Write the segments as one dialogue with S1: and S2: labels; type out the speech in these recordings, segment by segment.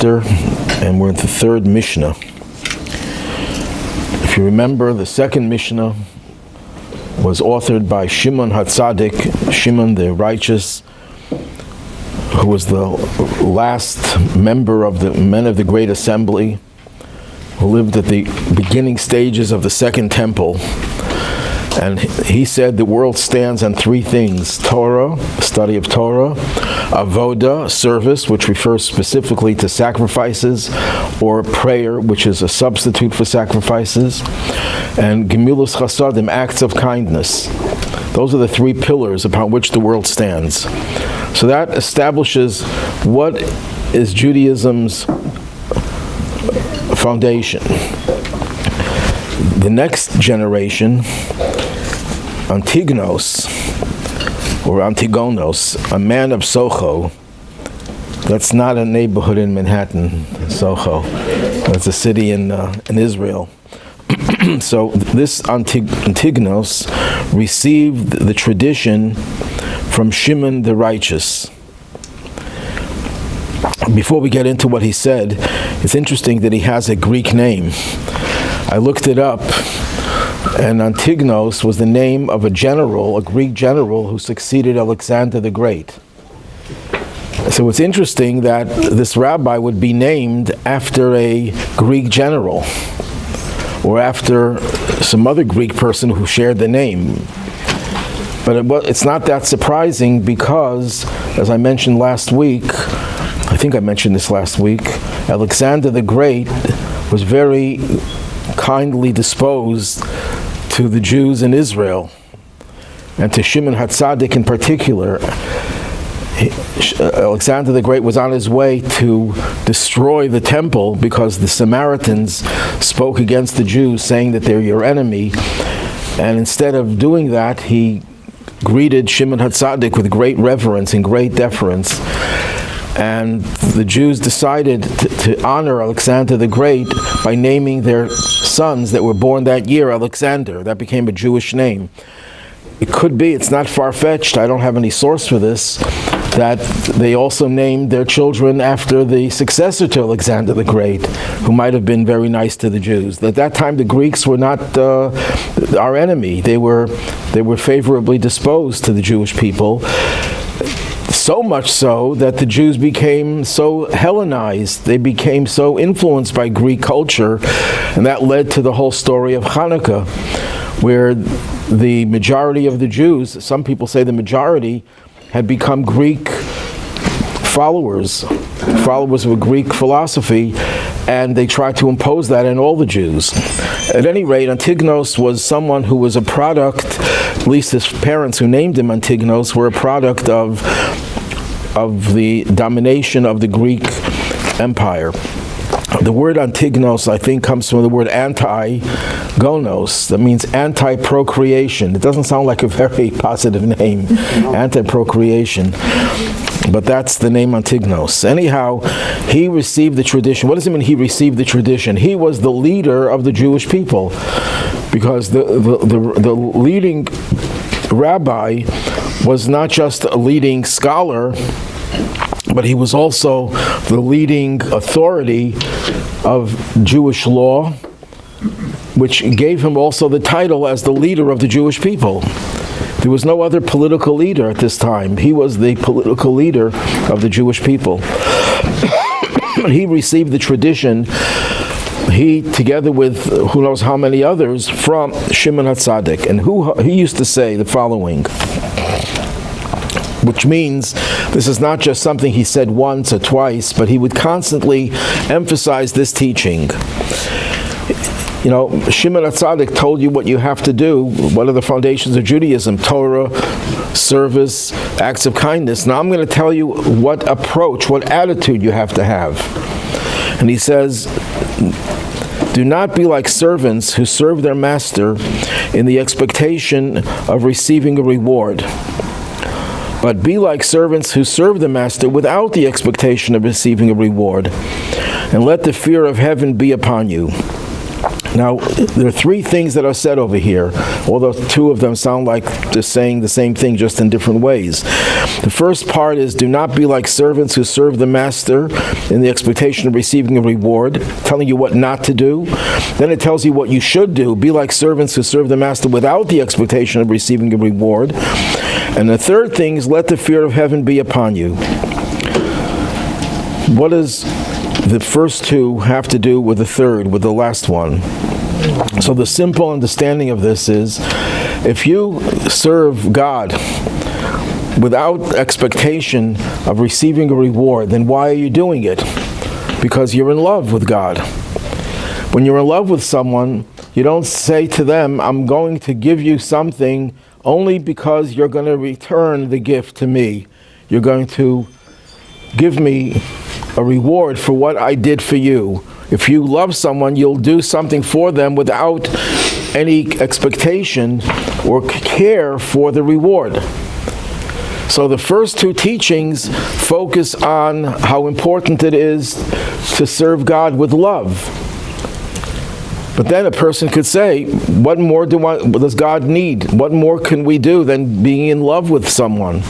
S1: chapter, and we're in the third Mishnah. If you remember, the second Mishnah was authored by Shimon HaTzadik, Shimon the righteous, who was the last member of the men of the Great Assembly, who lived at the beginning stages of the Second Temple. And he said the world stands on three things: Torah, study of Torah; Avoda, service, which refers specifically to sacrifices, or prayer, which is a substitute for sacrifices; and Gemilus Chasadim, acts of kindness. Those are the three pillars upon which the world stands. So that establishes what is Judaism's foundation. The next generation, Antigonos, a man of Soho. That's not a neighborhood in Manhattan, Soho. That's a city in Israel. So this Antigonos received the tradition from Shimon the righteous. Before we get into what he said, it's interesting that he has a Greek name. I looked it up, and Antigonos was the name of a Greek general who succeeded Alexander the Great. So it's interesting that this rabbi would be named after a Greek general, or after some other Greek person who shared the name. But it's not that surprising because, as I mentioned last week, I think I mentioned this last week, Alexander the Great was very kindly disposed to the Jews in Israel, and to Shimon HaTzadik in particular. Alexander the Great was on his way to destroy the temple because the Samaritans spoke against the Jews, saying that they're your enemy. And instead of doing that, he greeted Shimon HaTzadik with great reverence and great deference. And the Jews decided to honor Alexander the Great by naming their sons that were born that year Alexander. That became a Jewish name. It could be, it's not far-fetched, I don't have any source for this, that they also named their children after the successor to Alexander the Great, who might have been very nice to the Jews. At that time, the Greeks were not our enemy. They were favorably disposed to the Jewish people. So much so that the Jews became so Hellenized, they became so influenced by Greek culture, and that led to the whole story of Hanukkah, where the majority of the Jews, some people say the majority, had become Greek followers of a Greek philosophy, and they tried to impose that on all the Jews. At any rate, Antigonos was someone who was a product, at least his parents who named him Antigonos were a product of the domination of the Greek Empire. The word Antigonos, I think, comes from the word anti-gonos. That means anti-procreation. It doesn't sound like a very positive name, anti-procreation. But that's the name Antigonos. Anyhow, he received the tradition. What does it mean he received the tradition? He was the leader of the Jewish people, because the leading rabbi was not just a leading scholar, but he was also the leading authority of Jewish law, which gave him also the title as the leader of the Jewish people. There was no other political leader at this time. He was the political leader of the Jewish people. He received the tradition, he, together with who knows how many others, from Shimon HaTzadik. And he used to say the following, which means this is not just something he said once or twice, but he would constantly emphasize this teaching. You know, Shimon HaTzadik told you what you have to do. What are the foundations of Judaism? Torah, service, acts of kindness. Now I'm going to tell you what approach, what attitude you have to have. And he says, do not be like servants who serve their master in the expectation of receiving a reward, but be like servants who serve the master without the expectation of receiving a reward, and let the fear of heaven be upon you. Now, there are three things that are said over here, although two of them sound like they're saying the same thing just in different ways. The first part is, do not be like servants who serve the master in the expectation of receiving a reward, telling you what not to do. Then it tells you what you should do. Be like servants who serve the master without the expectation of receiving a reward. And the third thing is, let the fear of heaven be upon you. What does the first two have to do with the third, with the last one? So the simple understanding of this is, if you serve God without expectation of receiving a reward, then why are you doing it? Because you're in love with God. When you're in love with someone, you don't say to them, I'm going to give you something only because you're going to return the gift to me. You're going to give me a reward for what I did for you. If you love someone, you'll do something for them without any expectation or care for the reward. So the first two teachings focus on how important it is to serve God with love. But then a person could say, what more does God need? What more can we do than being in love with someone?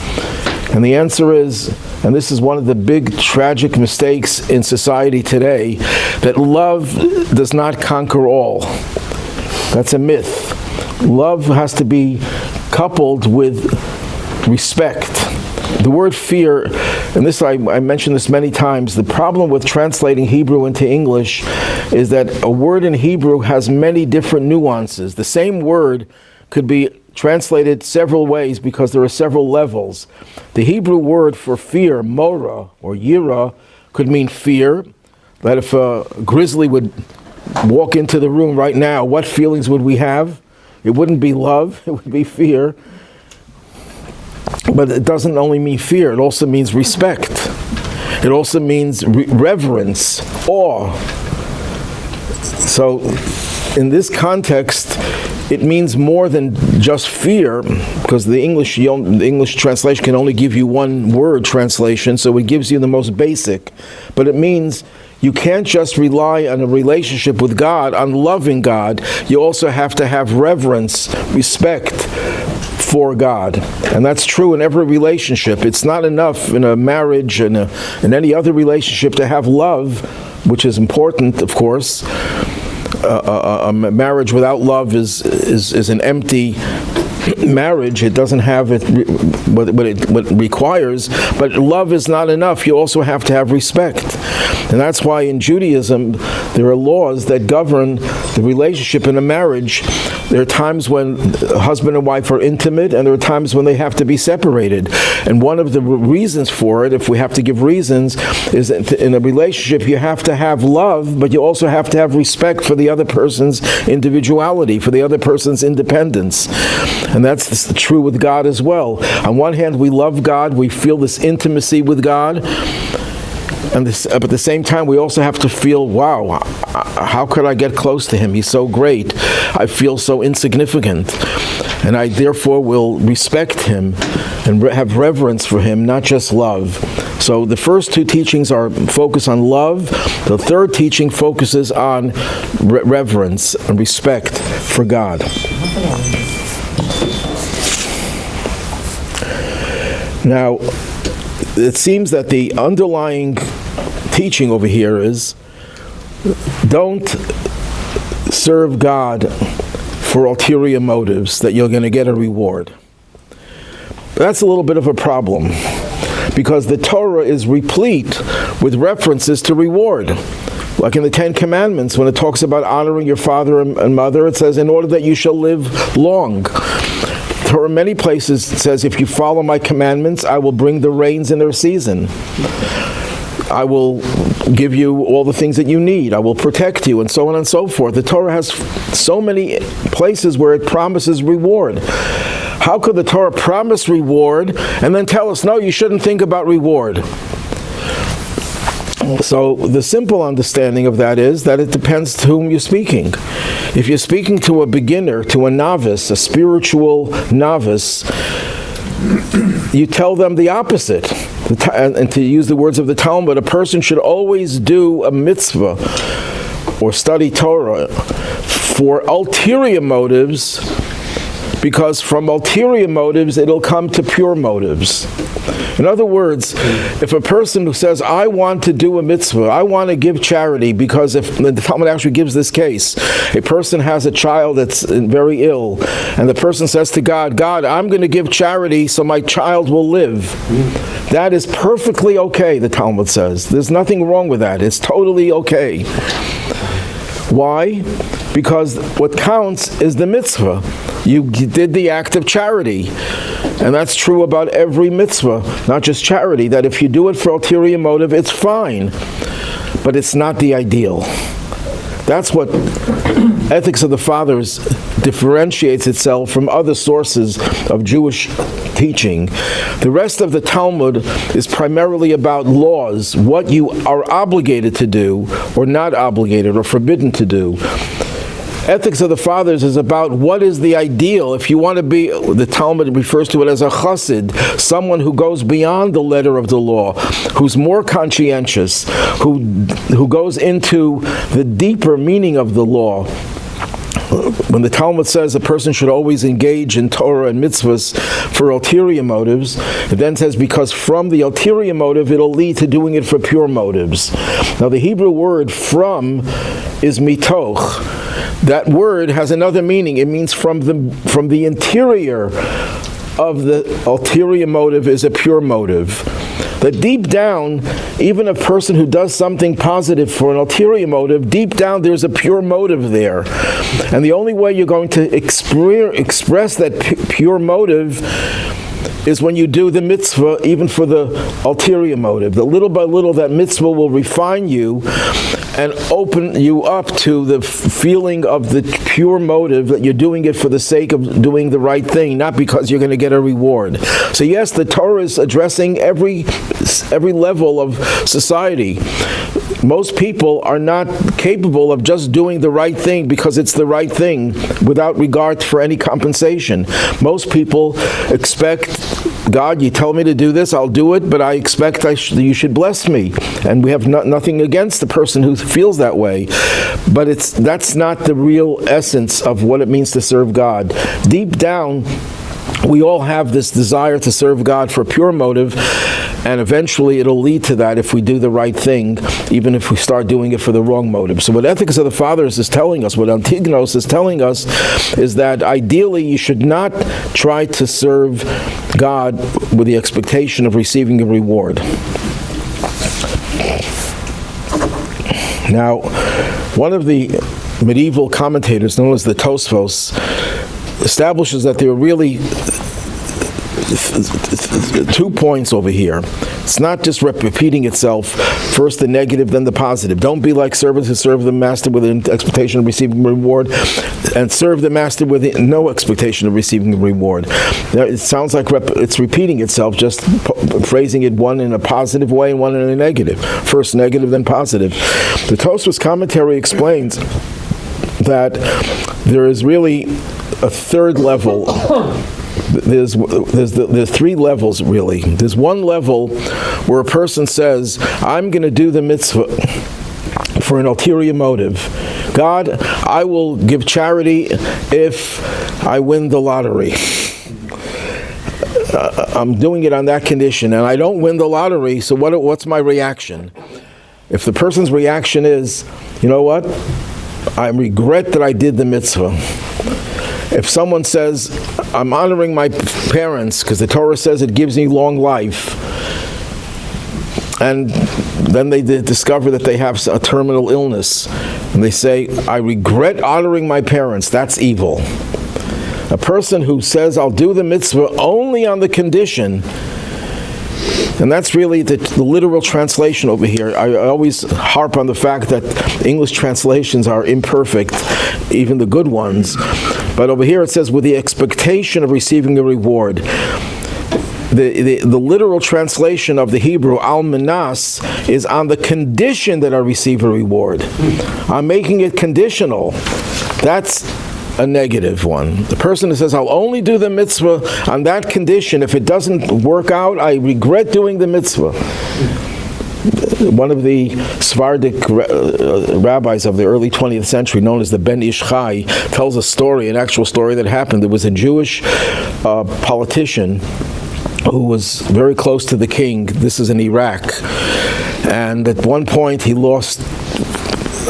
S1: And the answer is, and this is one of the big tragic mistakes in society today, that love does not conquer all. That's a myth. Love has to be coupled with respect. The word fear, and this I mentioned this many times, the problem with translating Hebrew into English is that a word in Hebrew has many different nuances. The same word could be translated several ways because there are several levels. The Hebrew word for fear, mora or yira, could mean fear. That if a grizzly would walk into the room right now, what feelings would we have? It wouldn't be love, it would be fear. But it doesn't only mean fear, it also means respect. It also means reverence, awe. So in this context, it means more than just fear, because the English translation can only give you one word translation, so it gives you the most basic. But it means you can't just rely on a relationship with God, on loving God. You also have to have reverence, respect for God. And that's true in every relationship. It's not enough in a marriage and in any other relationship to have love, which is important, of course. A marriage without love is an empty marriage. It doesn't have what it requires, but love is not enough. You also have to have respect. And that's why in Judaism there are laws that govern the relationship in a marriage. There are times when husband and wife are intimate, and there are times when they have to be separated. And one of the reasons for it, if we have to give reasons, is that in a relationship you have to have love, but you also have to have respect for the other person's individuality, for the other person's independence. And that's true with God as well. On one hand, we love God, we feel this intimacy with God, and but at the same time, we also have to feel, wow, how could I get close to him? He's so great. I feel so insignificant. And I therefore will respect him and have reverence for him, not just love. So the first two teachings are focused on love. The third teaching focuses on reverence and respect for God. Now, it seems that the underlying teaching over here is, don't serve God for ulterior motives that you're going to get a reward. That's a little bit of a problem, because the Torah is replete with references to reward. Like in the Ten Commandments, when it talks about honoring your father and mother, it says, in order that you shall live long. Torah, in many places, it says, if you follow my commandments, I will bring the rains in their season. I will give you all the things that you need. I will protect you, and so on and so forth. The Torah has so many places where it promises reward. How could the Torah promise reward and then tell us, no, you shouldn't think about reward? So the simple understanding of that is that it depends to whom you're speaking. If you're speaking to a beginner, to a novice, a spiritual novice, you tell them the opposite. And to use the words of the Talmud, a person should always do a mitzvah or study Torah for ulterior motives, because from ulterior motives it'll come to pure motives. In other words, if a person who says, I want to do a mitzvah, I want to give charity, because if the Talmud actually gives this case, a person has a child that's very ill, and the person says to God, God, I'm going to give charity so my child will live. That is perfectly okay, the Talmud says. There's nothing wrong with that. It's totally okay. Why? Because what counts is the mitzvah. You did the act of charity. And that's true about every mitzvah, not just charity, that if you do it for ulterior motive, it's fine. But it's not the ideal. That's what Ethics of the Fathers differentiates itself from other sources of Jewish teaching. The rest of the Talmud is primarily about laws, what you are obligated to do, or not obligated, or forbidden to do. Ethics of the Fathers is about what is the ideal. If you want to be, the Talmud refers to it as a chassid, someone who goes beyond the letter of the law, who's more conscientious, who goes into the deeper meaning of the law. When the Talmud says a person should always engage in Torah and mitzvahs for ulterior motives, it then says because from the ulterior motive it'll lead to doing it for pure motives. Now the Hebrew word from is mitoch. That word has another meaning. It means from the interior of the ulterior motive is a pure motive. That deep down, even a person who does something positive for an ulterior motive, deep down there's a pure motive there. And the only way you're going to express that pure motive is when you do the mitzvah, even for the ulterior motive. That little by little that mitzvah will refine you and open you up to the feeling of the pure motive that you're doing it for the sake of doing the right thing, not because you're going to get a reward. So yes, the Torah is addressing every level of society. Most people are not capable of just doing the right thing because it's the right thing without regard for any compensation. Most people expect, God, you tell me to do this, I'll do it, but I expect you should bless me. And we have nothing against the person who feels that way. But that's not the real essence of what it means to serve God. Deep down, we all have this desire to serve God for pure motive, and eventually it'll lead to that if we do the right thing, even if we start doing it for the wrong motive. So what Ethics of the Fathers is telling us, what Antigonos is telling us, is that ideally you should not try to serve God with the expectation of receiving a reward. Now, one of the medieval commentators, known as the Tosfos, establishes that there are really 2 points over here. It's not just repeating itself, first the negative, then the positive. Don't be like servants who serve the master with an expectation of receiving a reward, and serve the master with no expectation of receiving a reward. It sounds like it's repeating itself, just phrasing it one in a positive way and one in a negative. First negative, then positive. The Tosfos commentary explains that there is really a third level. There's 3 levels, really. There's one level where a person says, I'm going to do the mitzvah for an ulterior motive. God, I will give charity if I win the lottery. I'm doing it on that condition, and I don't win the lottery, so what's my reaction? If the person's reaction is, you know what, I regret that I did the mitzvah. If someone says, I'm honoring my parents because the Torah says it gives me long life, and then they discover that they have a terminal illness, and they say, I regret honoring my parents, that's evil. A person who says, I'll do the mitzvah only on the condition, and that's really the literal translation over here. I always harp on the fact that English translations are imperfect, even the good ones. But over here it says, with the expectation of receiving a reward. The literal translation of the Hebrew, al manas, is on the condition that I receive a reward. I'm making it conditional. That's a negative one. The person who says, I'll only do the mitzvah on that condition. If it doesn't work out, I regret doing the mitzvah. one of the Sephardic rabbis of the early 20th century, known as the Ben Ish Chai, tells a story, an actual story that happened. There was a Jewish politician who was very close to the king. This is in Iraq. And at one point he lost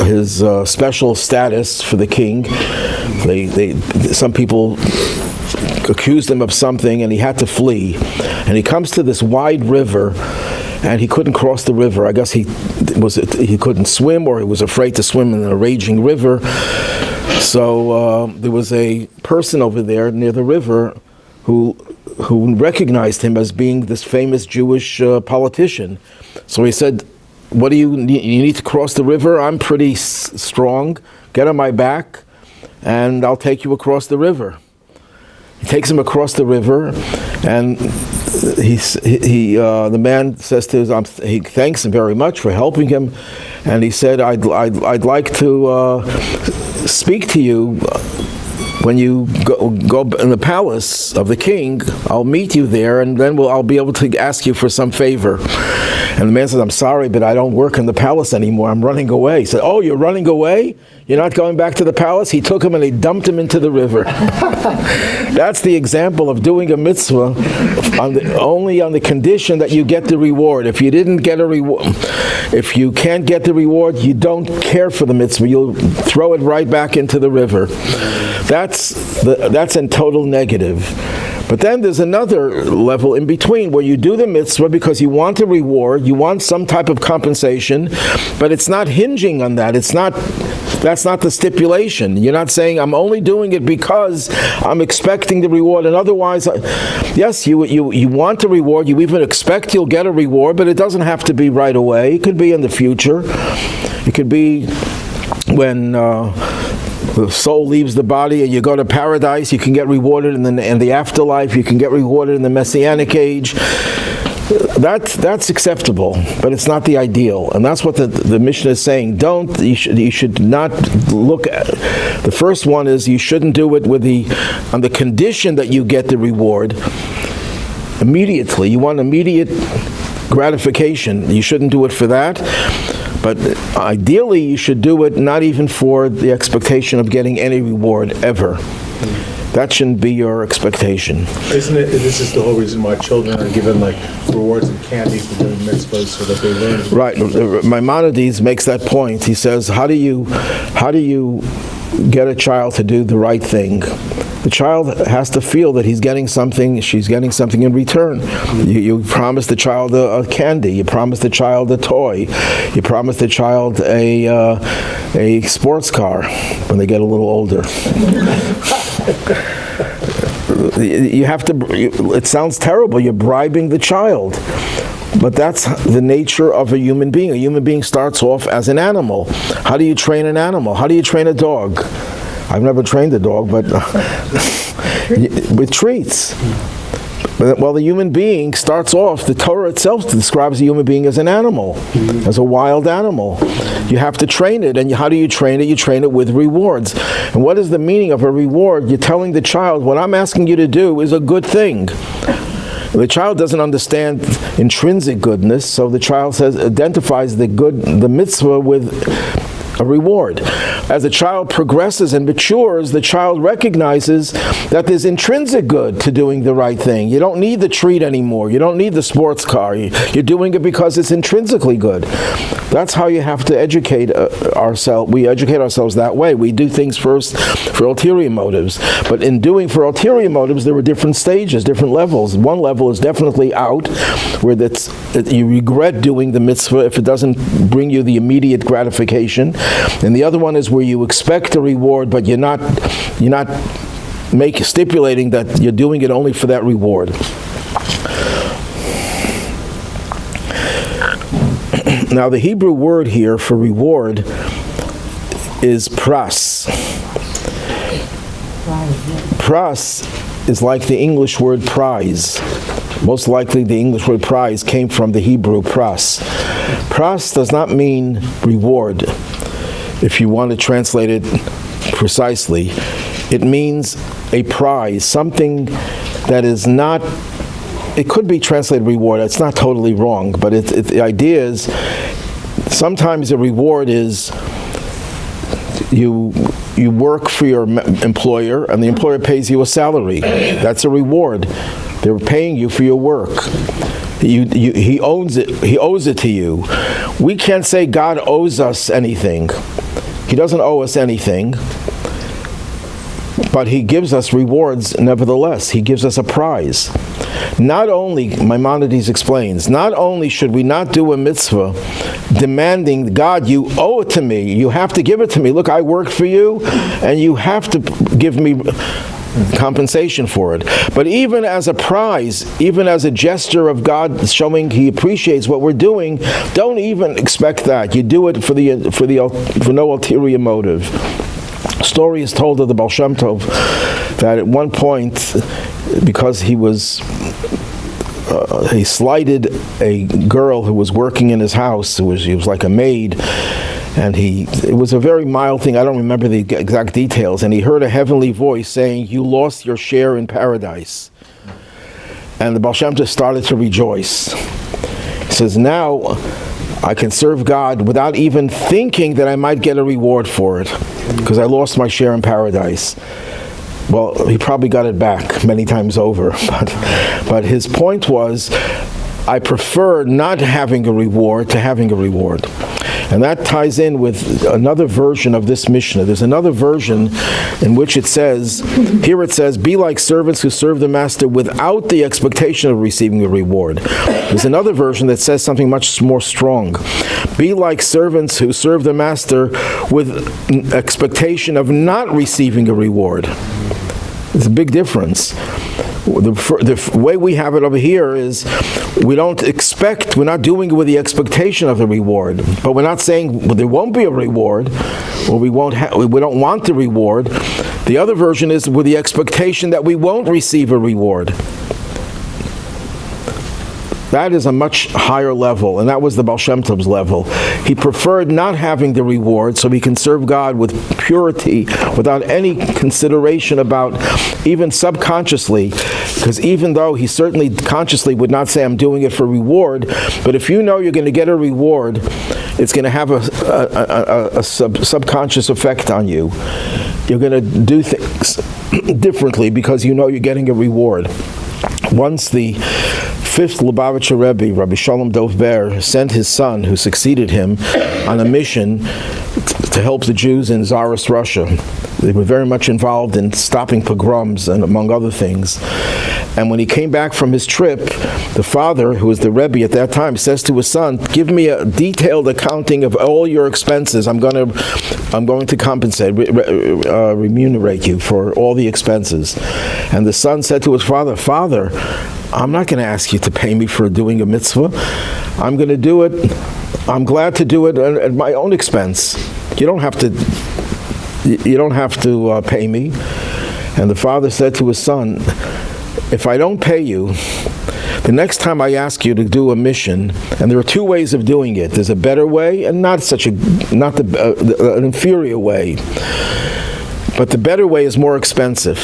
S1: his special status for the king. Some people accused him of something, and he had to flee. And he comes to this wide river, and he couldn't cross the river. I guess he couldn't swim, or he was afraid to swim in a raging river. So there was a person over there near the river who recognized him as being this famous Jewish politician. So he said, "What do you need to cross the river? I'm pretty strong. Get on my back, and I'll take you across the river." He takes him across the river, and the man says to he thanks him very much for helping him, and he said, "I'd like to speak to you when you go in the palace of the king. I'll meet you there, and then I'll be able to ask you for some favor." And the man says, "I'm sorry, but I don't work in the palace anymore. I'm running away." He said, "Oh, you're running away? You're not going back to the palace?" He took him and he dumped him into the river. That's the example of doing a mitzvah only on the condition that you get the reward. If you didn't get a reward, if you can't get the reward, you don't care for the mitzvah. You'll throw it right back into the river. That's in total negative. But then there's another level in between where you do the mitzvah because you want a reward, you want some type of compensation, but it's not hinging on that. That's not the stipulation. You're not saying, "I'm only doing it because I'm expecting the reward." And otherwise, yes, you want a reward. You even expect you'll get a reward, but it doesn't have to be right away. It could be in the future. It could be when the soul leaves the body and you go to paradise. You can get rewarded in the afterlife. You can get rewarded in the Messianic age. That's acceptable, but it's not the ideal, and that's what the Mishnah is saying. You should not look at. The first one is you shouldn't do it on the condition that you get the reward immediately. You want immediate gratification. You shouldn't do it for that. But ideally, you should do it not even for the expectation of getting any reward ever. That shouldn't be your expectation.
S2: Isn't it? This is the whole reason why children are given like rewards and candy for doing mitzvahs, so that they learn.
S1: Right. Maimonides makes that point. He says, "How do you get a child to do the right thing?" The child has to feel that he's getting something, she's getting something in return. You promise the child a candy. You promise the child a toy. You promise the child a sports car when they get a little older. You have to. It sounds terrible. You're bribing the child. But that's the nature of a human being. A human being starts off as an animal. How do you train an animal? How do you train a dog? I've never trained a dog, but with treats. Well, the human being starts off, the Torah itself describes a human being as an animal, as a wild animal. You have to train it, and how do you train it? You train it with rewards. And what is the meaning of a reward? You're telling the child, what I'm asking you to do is a good thing. The child doesn't understand intrinsic goodness, so the child identifies the mitzvah with a reward. As the child progresses and matures, the child recognizes that there's intrinsic good to doing the right thing. You don't need the treat anymore. You don't need the sports car. You're doing it because it's intrinsically good. That's how you have to educate ourselves. We educate ourselves that way. We do things first for ulterior motives. But in doing for ulterior motives, there are different stages, different levels. One level is definitely out, where you regret doing the mitzvah if it doesn't bring you the immediate gratification. And the other one is where you expect a reward, but you're not stipulating that you're doing it only for that reward. Now, the Hebrew word here for reward is pras. Pras is like the English word prize. Most likely the English word prize came from the Hebrew pras. Pras does not mean reward. If you want to translate it precisely, it means a prize, something that is not, it could be translated reward. It's not totally wrong, but the idea is Sometimes the reward is you work for your employer, and the employer pays you a salary. That's a reward. They're paying you for your work. He owns it. He owes it to you. We can't say God owes us anything. He doesn't owe us anything. But he gives us rewards nevertheless. He gives us a prize. Not only, Maimonides explains, not only should we not do a mitzvah demanding, God, you owe it to me. You have to give it to me. Look, I worked for you, and you have to give me compensation for it. But even as a prize, even as a gesture of God showing he appreciates what we're doing, don't even expect that. You do it for no ulterior motive. A story is told of the Baal Shem Tov that at one point, because he slighted a girl who was working in his house, he was like a maid, and it was a very mild thing, I don't remember the exact details, and he heard a heavenly voice saying, "You lost your share in paradise." And the Baal Shem Tov started to rejoice. He says, now I can serve God without even thinking that I might get a reward for it, because I lost my share in paradise. Well, he probably got it back many times over, but his point was, I prefer not having a reward to having a reward. And that ties in with another version of this Mishnah. There's another version in which it says, here it says, be like servants who serve the master without the expectation of receiving a reward. There's another version that says something much more strong. Be like servants who serve the master with expectation of not receiving a reward. There's a big difference. The way we have it over here is we're not doing it with the expectation of the reward, but we're not saying there won't be a reward, or we don't want the reward. The other version is with the expectation that we won't receive a reward. That is a much higher level, and that was the Baal Shem Tov's level. He preferred not having the reward so he can serve God with purity, without any consideration about, even subconsciously, because even though he certainly consciously would not say, I'm doing it for reward, but if you know you're going to get a reward, it's going to have a subconscious effect on you. You're going to do things differently because you know you're getting a reward. Once the fifth Lubavitcher Rebbe, Rabbi Shalom Dov Ber, sent his son, who succeeded him, on a mission to help the Jews in Tsarist Russia. They were very much involved in stopping pogroms and among other things. And when he came back from his trip, the father, who was the Rebbe at that time, says to his son, give me a detailed accounting of all your expenses. I'm going to compensate, remunerate you for all the expenses. And the son said to his father, Father, I'm not going to ask you to pay me for doing a mitzvah. I'm going to do it. I'm glad to do it at my own expense. You don't have to pay me. And the father said to his son, if I don't pay you, the next time I ask you to do a mission, and there are two ways of doing it. There's a better way and an inferior way. But the better way is more expensive.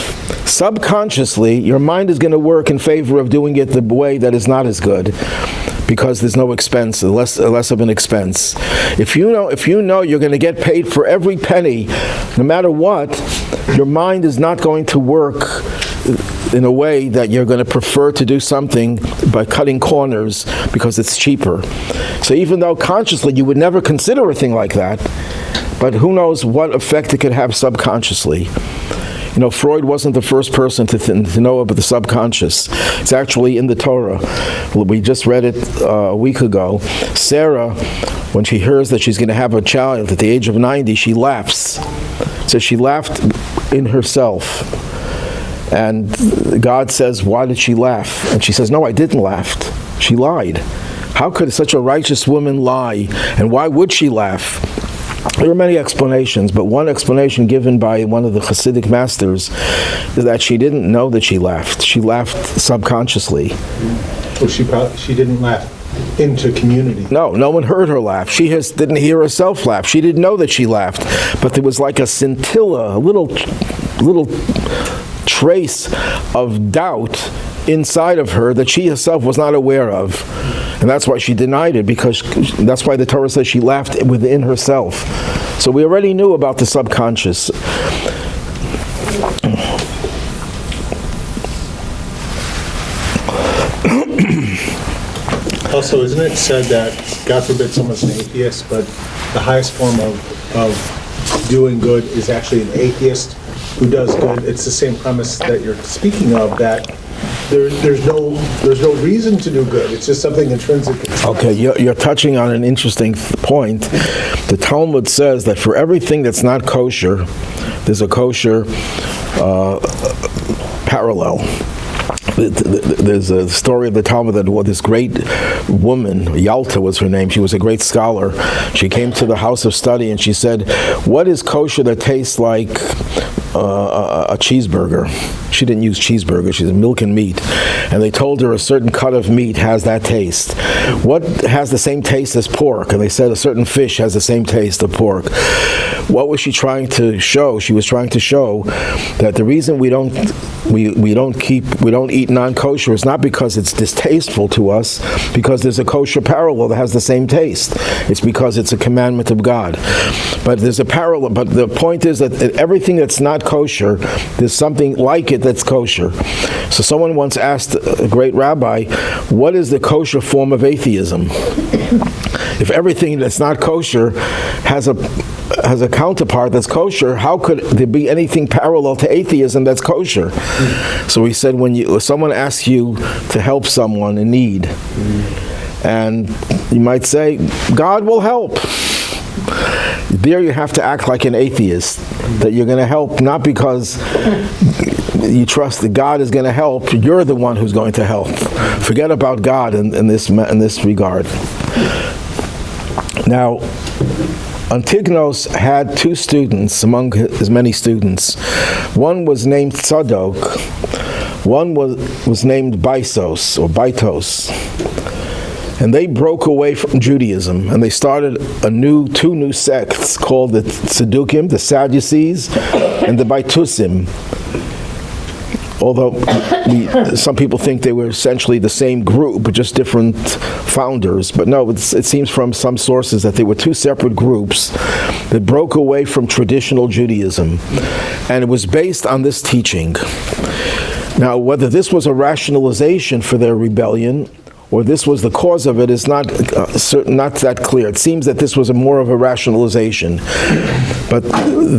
S1: Subconsciously, your mind is going to work in favor of doing it the way that is not as good, because there's no expense, less of an expense. If you know you're going to get paid for every penny, no matter what, your mind is not going to work in a way that you're going to prefer to do something by cutting corners because it's cheaper. So even though consciously you would never consider a thing like that, but who knows what effect it could have subconsciously. You know, Freud wasn't the first person to know about the subconscious. It's actually in the Torah. We just read it a week ago. Sarah, when she hears that she's going to have a child at the age of 90, she laughs. So she laughed in herself. And God says, why did she laugh? And she says, no, I didn't laugh. She lied. How could such a righteous woman lie? And why would she laugh? There are many explanations, but one explanation given by one of the Hasidic masters is that she didn't know that she laughed. She laughed subconsciously.
S2: Well, she didn't laugh into community.
S1: No one heard her laugh. She didn't hear herself laugh. She didn't know that she laughed. But there was like a scintilla, a little trace of doubt inside of her that she herself was not aware of. And that's why she denied it, because that's why the Torah says she laughed within herself. So we already knew about the subconscious.
S2: Also, isn't it said that, God forbid someone's an atheist, but the highest form of doing good is actually an atheist who does good? It's the same premise that you're speaking of, that there's no reason to do good. It's just something intrinsic.
S1: Okay, you're touching on an interesting point. The Talmud says that for everything that's not kosher, there's a kosher parallel. There's a story of the Talmud that this great woman, Yalta was her name, she was a great scholar. She came to the house of study and she said, what is kosher that tastes like a cheeseburger? She didn't use cheeseburger, she said milk and meat. And they told her a certain cut of meat has that taste. What has the same taste as pork? And they said a certain fish has the same taste of pork. What was she trying to show? She was trying to show that the reason we don't eat non-kosher is not because it's distasteful to us, because there's a kosher parallel that has the same taste. It's because it's a commandment of God. But there's a parallel. But the point is that everything that's not kosher, there's something like it that's kosher. So someone once asked a great rabbi, what is the kosher form of atheism? If everything that's not kosher has a counterpart that's kosher, how could there be anything parallel to atheism that's kosher? So he said, when someone asks you to help someone in need, and you might say, God will help. There you have to act like an atheist, that you're going to help not because you trust that God is going to help, you're the one who's going to help. Forget about God in this regard. Now, Antigonos had two students among his many students. One was named Tzadok, one was named Baisos or Baitos. And they broke away from Judaism and they started two new sects called the Tzedukim, the Sadducees, and the Baitusim. Although some people think they were essentially the same group, but just different founders. But no, it seems from some sources that they were two separate groups that broke away from traditional Judaism. And it was based on this teaching. Now, whether this was a rationalization for their rebellion, or this was the cause of it, is not that clear. It seems that this was more of a rationalization. But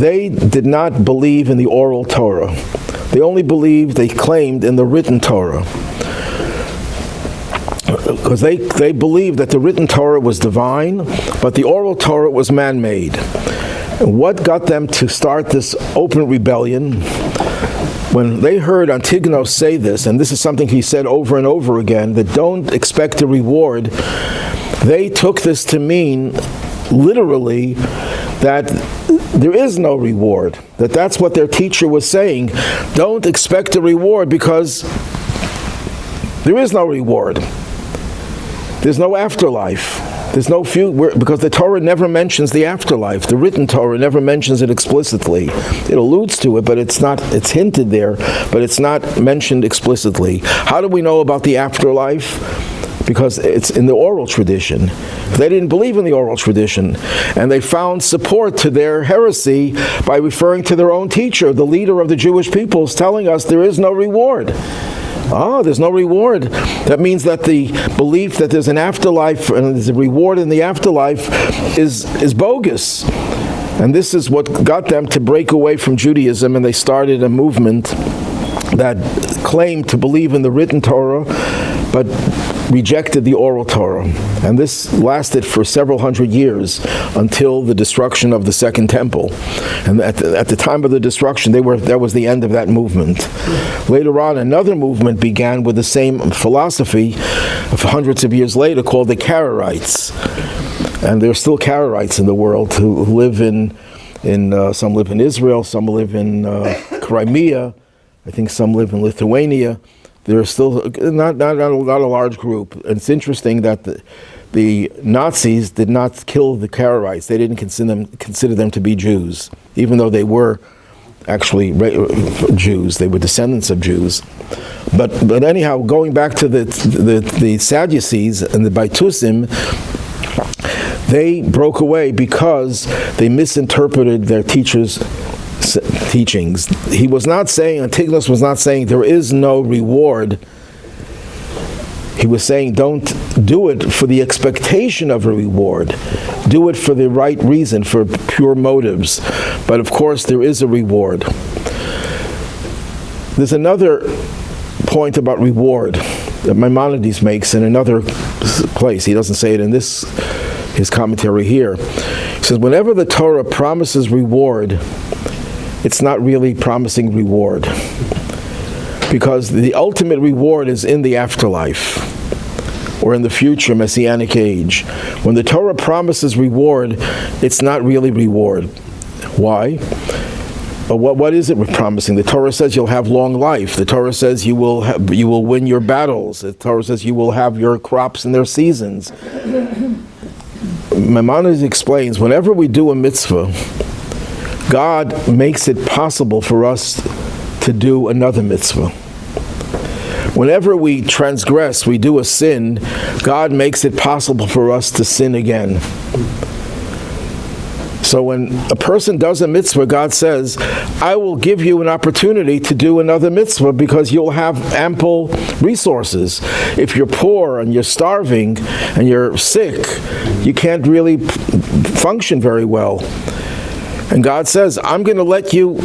S1: they did not believe in the oral Torah. They claimed in the written Torah. Because they believed that the written Torah was divine, but the oral Torah was man-made. And what got them to start this open rebellion? When they heard Antigonos say this, and this is something he said over and over again, that don't expect a reward, they took this to mean, literally, that there is no reward. That's what their teacher was saying. Don't expect a reward because there is no reward. There's no afterlife. There's no because the Torah never mentions the afterlife. The written Torah never mentions it explicitly. It alludes to it, but it's hinted there, but it's not mentioned explicitly. How do we know about the afterlife? Because it's in the oral tradition. They didn't believe in the oral tradition, and they found support to their heresy by referring to their own teacher, the leader of the Jewish peoples, telling us there is no reward. There's no reward. That means that the belief that there's an afterlife and there's a reward in the afterlife is bogus. And this is what got them to break away from Judaism, and they started a movement that claimed to believe in the written Torah, but rejected the oral Torah. And this lasted for several hundred years until the destruction of the Second Temple. And at the time of the destruction, that was the end of that movement. Later on, another movement began with the same philosophy hundreds of years later, called the Karaites. And there are still Karaites in the world who live some live in Israel, some live in Crimea, I think some live in Lithuania. They're still not a large group. And it's interesting that the Nazis did not kill the Karaites. They didn't consider them to be Jews, even though they were actually Jews. They were descendants of Jews. But anyhow, going back to the Sadducees and the Baitusim, they broke away because they misinterpreted their teachers' teachings. He was not saying, Antigonos was not saying there is no reward. He was saying don't do it for the expectation of a reward. Do it for the right reason, for pure motives. But of course there is a reward. There's another point about reward that Maimonides makes in another place. He doesn't say it in his commentary here. He says, whenever the Torah promises reward, it's not really promising reward, because the ultimate reward is in the afterlife or in the future Messianic age. When the Torah promises reward, it's not really reward. Why? But what is it promising? The Torah says you'll have long life. The Torah says you will win your battles. The Torah says you will have your crops in their seasons. Maimonides explains, whenever we do a mitzvah, God makes it possible for us to do another mitzvah. Whenever we transgress, we do a sin, God makes it possible for us to sin again. So when a person does a mitzvah, God says, I will give you an opportunity to do another mitzvah because you'll have ample resources. If you're poor and you're starving and you're sick, you can't really function very well. And God says, I'm going to let you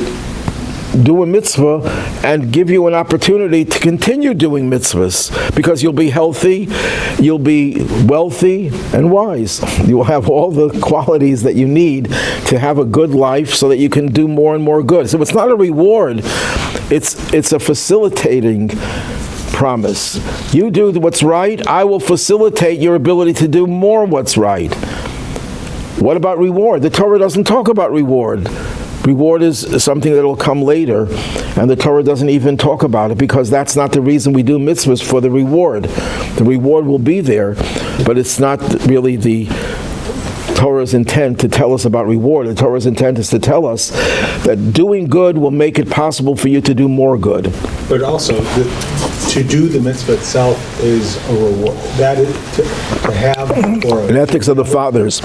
S1: do a mitzvah and give you an opportunity to continue doing mitzvahs because you'll be healthy, you'll be wealthy and wise. You will have all the qualities that you need to have a good life so that you can do more and more good. So it's not a reward, it's a facilitating promise. You do what's right, I will facilitate your ability to do more what's right. What about reward? The Torah doesn't talk about reward. Reward is something that will come later, and the Torah doesn't even talk about it because that's not the reason we do mitzvahs, for the reward. The reward will be there, but it's not really the Torah's intent to tell us about reward. The Torah's intent is to tell us that doing good will make it possible for you to do more good.
S2: But also, to do the mitzvah itself is a reward. That is to have, or
S1: in Ethics of the Fathers,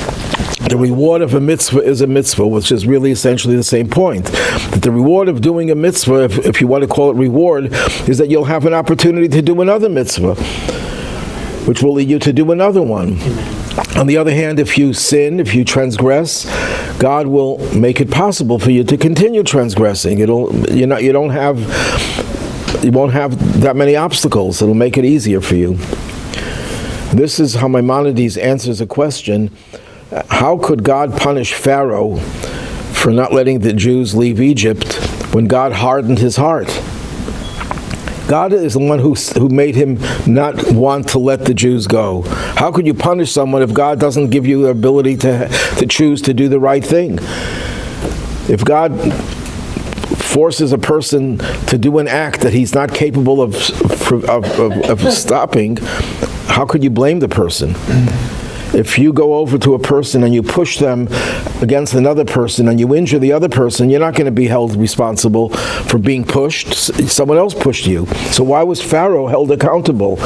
S1: the reward of a mitzvah is a mitzvah, which is really essentially the same point. That the reward of doing a mitzvah, if you want to call it reward, is that you'll have an opportunity to do another mitzvah, which will lead you to do another one. On the other hand, if you sin, if you transgress, God will make it possible for you to continue transgressing. You won't have that many obstacles. It'll make it easier for you. This is how Maimonides answers a question. How could God punish Pharaoh for not letting the Jews leave Egypt when God hardened his heart? God is the one who made him not want to let the Jews go. How could you punish someone if God doesn't give you the ability to choose to do the right thing? If God forces a person to do an act that he's not capable of stopping, how could you blame the person? If you go over to a person and you push them against another person and you injure the other person, you're not going to be held responsible for being pushed. Someone else pushed you. So why was Pharaoh held accountable?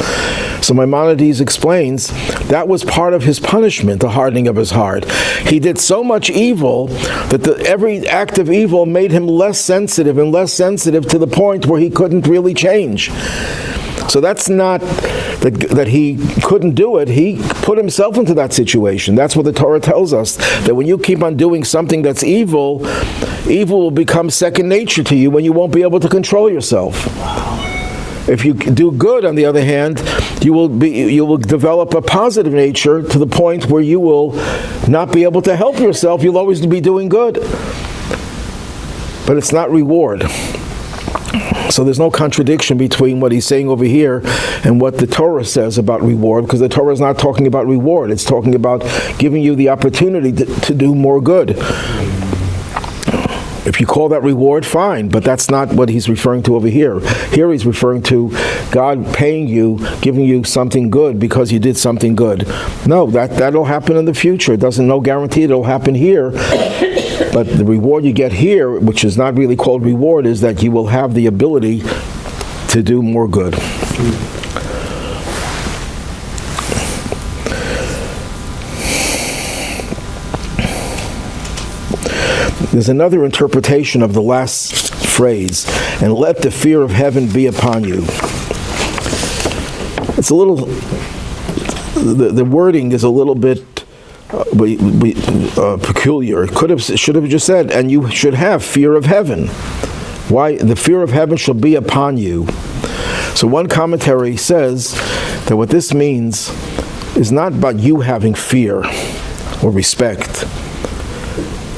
S1: So Maimonides explains that was part of his punishment, the hardening of his heart. He did so much evil that every act of evil made him less sensitive and less sensitive to the point where he couldn't really change. So that's not that he couldn't do it. He put himself into that situation. That's what the Torah tells us, that when you keep on doing something that's evil, evil will become second nature to you when you won't be able to control yourself. If you do good, on the other hand, you will develop a positive nature to the point where you will not be able to help yourself. You'll always be doing good. But it's not reward. So there's no contradiction between what he's saying over here and what the Torah says about reward, because the Torah is not talking about reward. It's talking about giving you the opportunity to do more good. If you call that reward, fine, but that's not what he's referring to over here. Here he's referring to God paying you, giving you something good because you did something good. No, that'll happen in the future. It doesn't, no guarantee it'll happen here. But the reward you get here, which is not really called reward, is that you will have the ability to do more good. There's another interpretation of the last phrase, and let the fear of heaven be upon you. It's a little, the wording is a little bit peculiar. It should have just said, and you should have fear of heaven. Why? The fear of heaven shall be upon you. So one commentary says that what this means is not about you having fear or respect.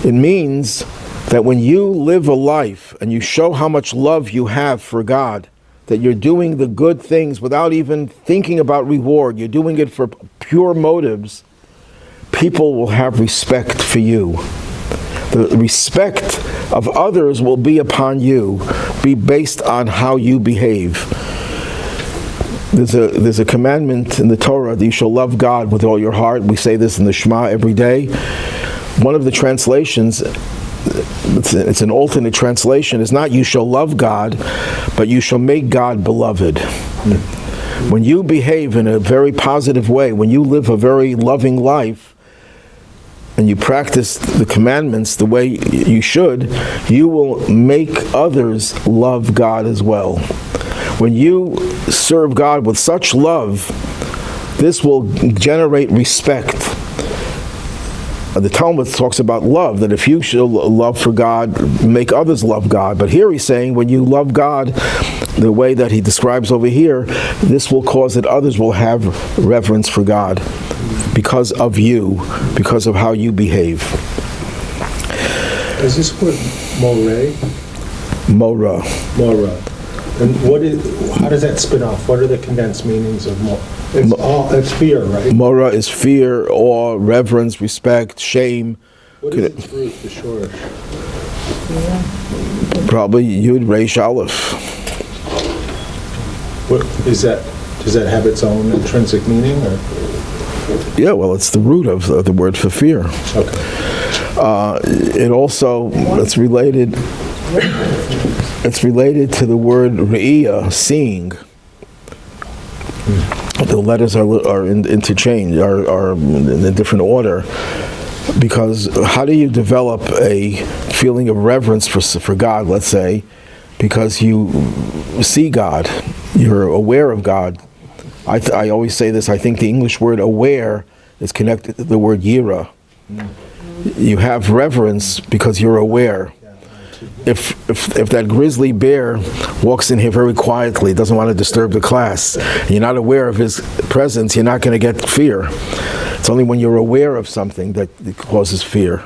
S1: It means that when you live a life and you show how much love you have for God, that you're doing the good things without even thinking about reward, you're doing it for pure motives, people will have respect for you. The respect of others will be upon you, be based on how you behave. There's a commandment in the Torah that you shall love God with all your heart. We say this in the Shema every day. One of the translations, it's an alternate translation, is not you shall love God, but you shall make God beloved. When you behave in a very positive way, when you live a very loving life, and you practice the commandments the way you should, you will make others love God as well. When you serve God with such love, this will generate respect. The Talmud talks about love, that if you show love for God, make others love God. But here he's saying when you love God the way that he describes over here, this will cause that others will have reverence for God because of you, because of how you behave.
S2: Is this word moreh?
S1: Mora.
S2: Mora. And how does that spin off? What are the condensed meanings of mora? It's fear, right?
S1: Mora is fear, awe, reverence, respect, shame.
S2: What is its root, the shorish?
S1: Probably Yud Reish Aleph.
S2: What is that? Does that have its own intrinsic meaning, or?
S1: Yeah, well, it's the root of the word for fear.
S2: Okay.
S1: It also, it's related to the word re'iyah, seeing. The letters are interchanged, are in a different order. Because how do you develop a feeling of reverence for God, let's say, because you see God, you're aware of God. I always say this, I think the English word aware is connected to the word yira. You have reverence because you're aware. If that grizzly bear walks in here very quietly, doesn't want to disturb the class, and you're not aware of his presence, you're not going to get fear. It's only when you're aware of something that it causes fear.